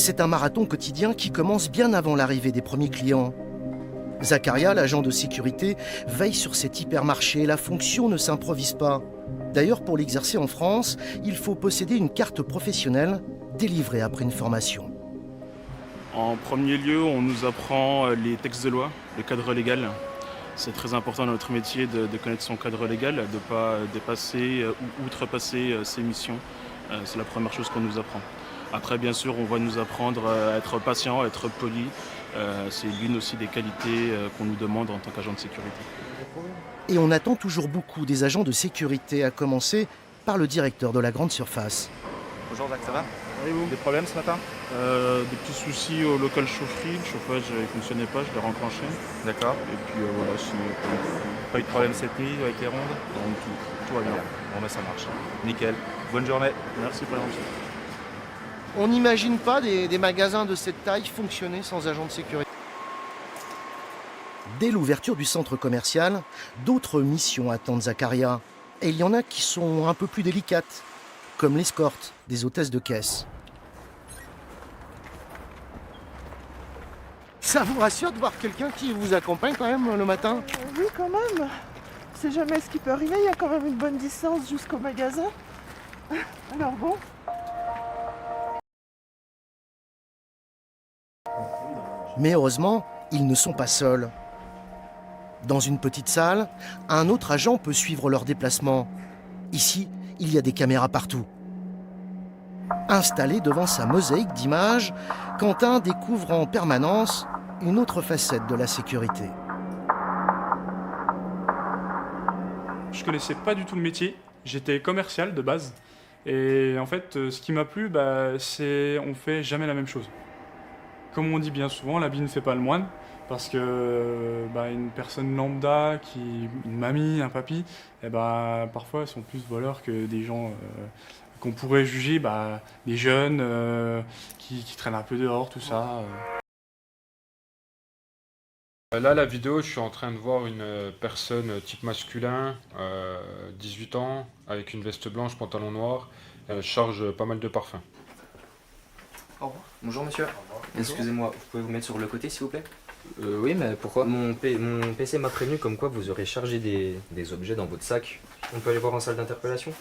C'est un marathon quotidien qui commence bien avant l'arrivée des premiers clients. Zacharia, l'agent de sécurité, veille sur cet hypermarché. La fonction ne s'improvise pas. D'ailleurs, pour l'exercer en France, il faut posséder une carte professionnelle délivrée après une formation. En premier lieu, on nous apprend les textes de loi, le cadre légal. C'est très important dans notre métier de connaître son cadre légal, de ne pas dépasser ou outrepasser ses missions. C'est la première chose qu'on nous apprend. Après, bien sûr, on va nous apprendre à être patient, à être poli. C'est l'une aussi des qualités qu'on nous demande en tant qu'agent de sécurité. Et on attend toujours beaucoup des agents de sécurité, à commencer par le directeur de la grande surface. Bonjour Jacques, ça va? Et vous? Des problèmes ce matin? Des petits soucis au local chaufferie, le chauffage ne fonctionnait pas, je l'ai renclenché. D'accord. Et puis voilà, sinon Pas eu de problème cette nuit avec les rondes? non, tout va bien. Bon bah ça marche. Nickel. Bonne journée. Merci pour l'invitation. On n'imagine pas des magasins de cette taille fonctionner sans agent de sécurité. Dès l'ouverture du centre commercial, d'autres missions attendent Zacharia. Et il y en a qui sont un peu plus délicates, comme l'escorte des hôtesses de caisse. Ça vous rassure de voir quelqu'un qui vous accompagne quand même le matin? Oui, quand même. On sait jamais ce qui peut arriver. Il y a quand même une bonne distance jusqu'au magasin. Alors bon. Mais heureusement, ils ne sont pas seuls. Dans une petite salle, un autre agent peut suivre leurs déplacements. Ici, il y a des caméras partout. Installé devant sa mosaïque d'images, Quentin découvre en permanence une autre facette de la sécurité. Je connaissais pas du tout le métier, j'étais commercial de base. Et en fait, ce qui m'a plu, c'est on fait jamais la même chose. Comme on dit bien souvent, l'habit ne fait pas le moine. Parce que une personne lambda, une mamie, un papy, parfois ils sont plus voleurs que des gens qu'on pourrait juger, des jeunes qui traînent un peu dehors, tout ça. Là, la vidéo, je suis en train de voir une personne type masculin, 18 ans, avec une veste blanche, pantalon noir. Elle charge pas mal de parfums. Au revoir. Bonjour monsieur. Excusez-moi, vous pouvez vous mettre sur le côté s'il vous plaît? Oui, mais pourquoi? Mon PC m'a prévenu comme quoi vous aurez chargé des objets dans votre sac. On peut aller voir en salle d'interpellation?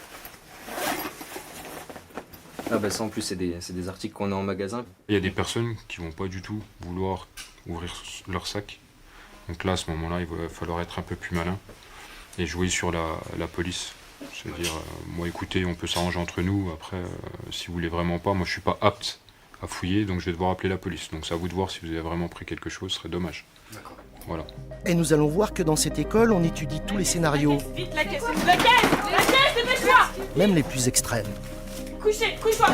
Ah ça en plus c'est des articles qu'on a en magasin. Il y a des personnes qui vont pas du tout vouloir ouvrir leur sac. Donc là, à ce moment-là, il va falloir être un peu plus malin et jouer sur la police. C'est-à-dire, moi écoutez, on peut s'arranger entre nous. Après, si vous voulez vraiment pas, moi je suis pas apte à fouiller, donc je vais devoir appeler la police. Donc c'est à vous de voir si vous avez vraiment pris quelque chose, ce serait dommage. D'accord. Voilà. Et nous allons voir que dans cette école, on étudie tous les scénarios, Vite la caisse, dépêche-toi! même les plus extrêmes. Couche-toi!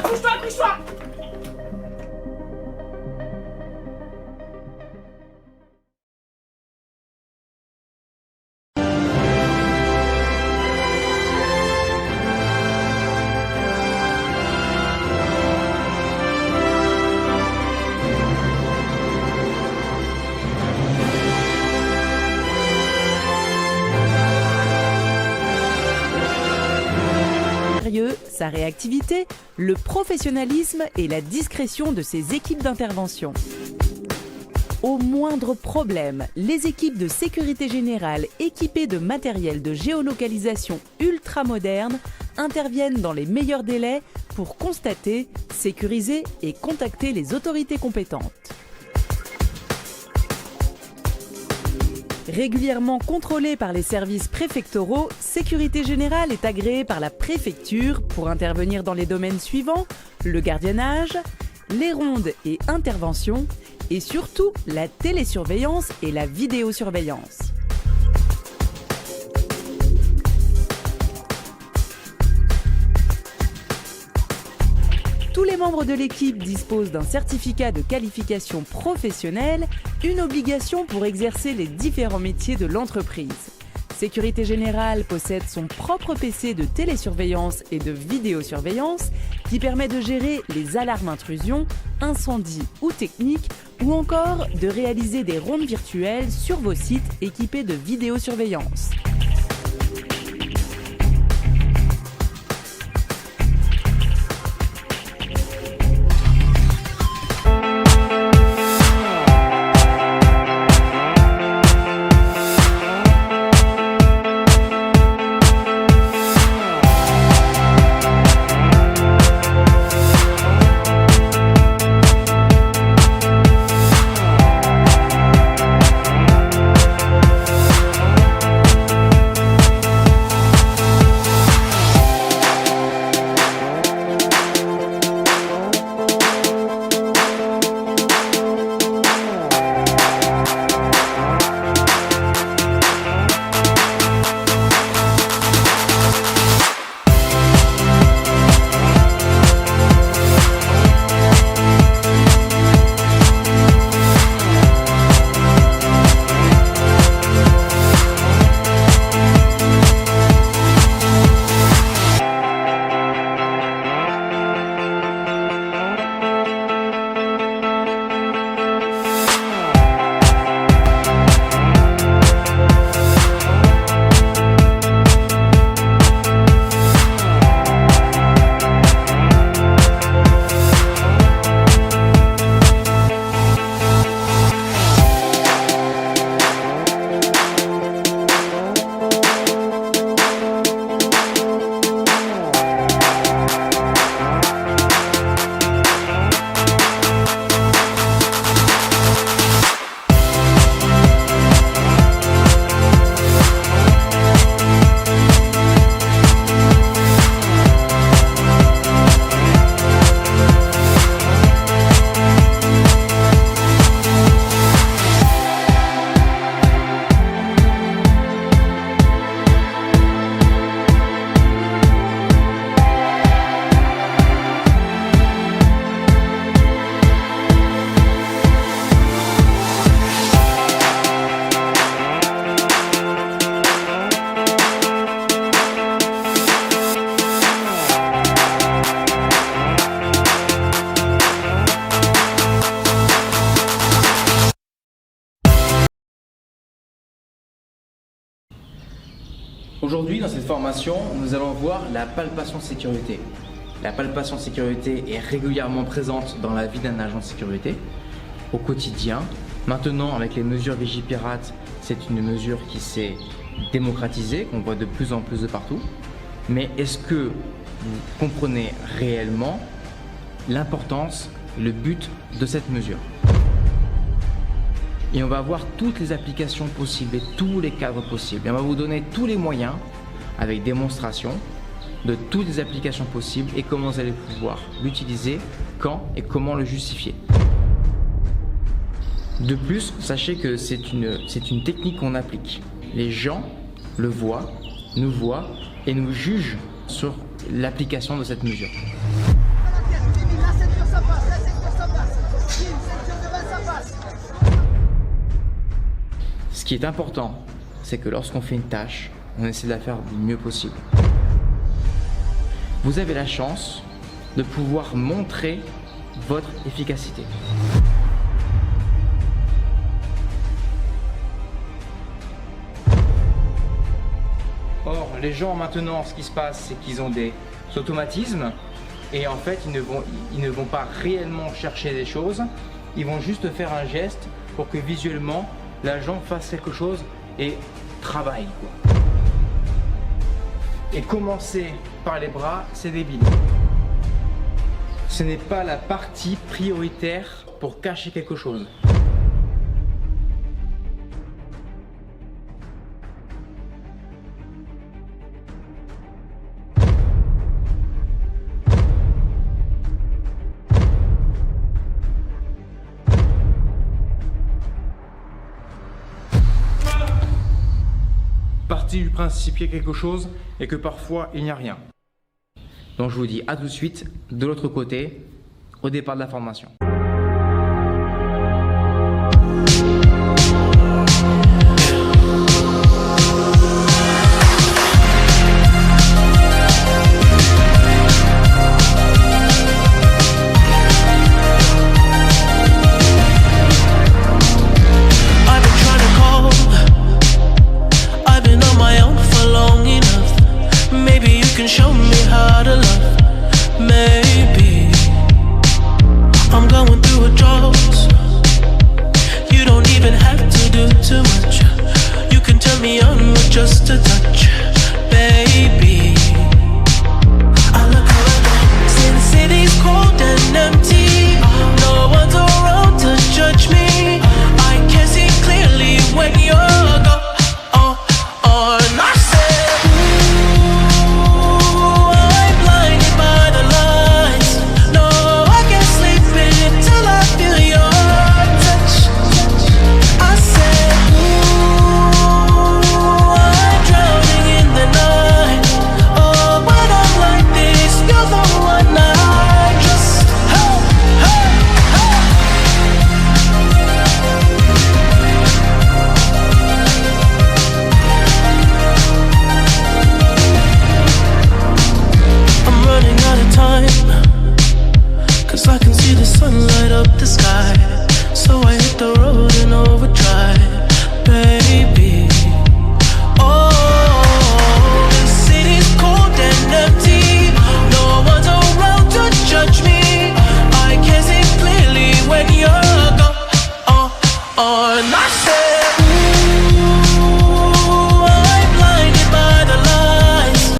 Sa réactivité, le professionnalisme et la discrétion de ses équipes d'intervention. Au moindre problème, les équipes de sécurité générale équipées de matériel de géolocalisation ultra moderne interviennent dans les meilleurs délais pour constater, sécuriser et contacter les autorités compétentes. Régulièrement contrôlée par les services préfectoraux, Sécurité Générale est agréée par la préfecture pour intervenir dans les domaines suivants: le gardiennage, les rondes et interventions, et surtout la télésurveillance et la vidéosurveillance. Tous les membres de l'équipe disposent d'un certificat de qualification professionnelle, une obligation pour exercer les différents métiers de l'entreprise. Sécurité Générale possède son propre PC de télésurveillance et de vidéosurveillance qui permet de gérer les alarmes intrusions, incendies ou techniques, ou encore de réaliser des rondes virtuelles sur vos sites équipés de vidéosurveillance. Aujourd'hui, dans cette formation, nous allons voir la palpation de sécurité. La palpation de sécurité est régulièrement présente dans la vie d'un agent de sécurité, au quotidien. Maintenant, avec les mesures Vigipirate, c'est une mesure qui s'est démocratisée, qu'on voit de plus en plus de partout. Mais est-ce que vous comprenez réellement l'importance et le but de cette mesure? Et on va voir toutes les applications possibles et tous les cadres possibles. Et on va vous donner tous les moyens, avec démonstration, de toutes les applications possibles et comment vous allez pouvoir l'utiliser, quand et comment le justifier. De plus, sachez que c'est une technique qu'on applique. Les gens le voient, nous voient et nous jugent sur l'application de cette mesure. Ce qui est important, c'est que lorsqu'on fait une tâche, on essaie de la faire du mieux possible. Vous avez la chance de pouvoir montrer votre efficacité. Or, les gens maintenant, ce qui se passe, c'est qu'ils ont des automatismes et en fait, ils ne vont pas réellement chercher des choses, ils vont juste faire un geste pour que visuellement, l'agent fasse quelque chose et travaille, quoi. Et commencer par les bras, c'est débile. Ce n'est pas la partie prioritaire pour cacher quelque chose. Partie du principe qu'il y a quelque chose et que parfois il n'y a rien. Donc je vous dis à tout de suite de l'autre côté, au départ de la formation. Show me how to love, maybe I'm going through a drought. You don't even have to do too much. You can turn me on with just a touch, baby. I look around, see the city's cold and empty. No one's around to judge me. I can see clearly when you're gone. I said I can see the sun light up the sky.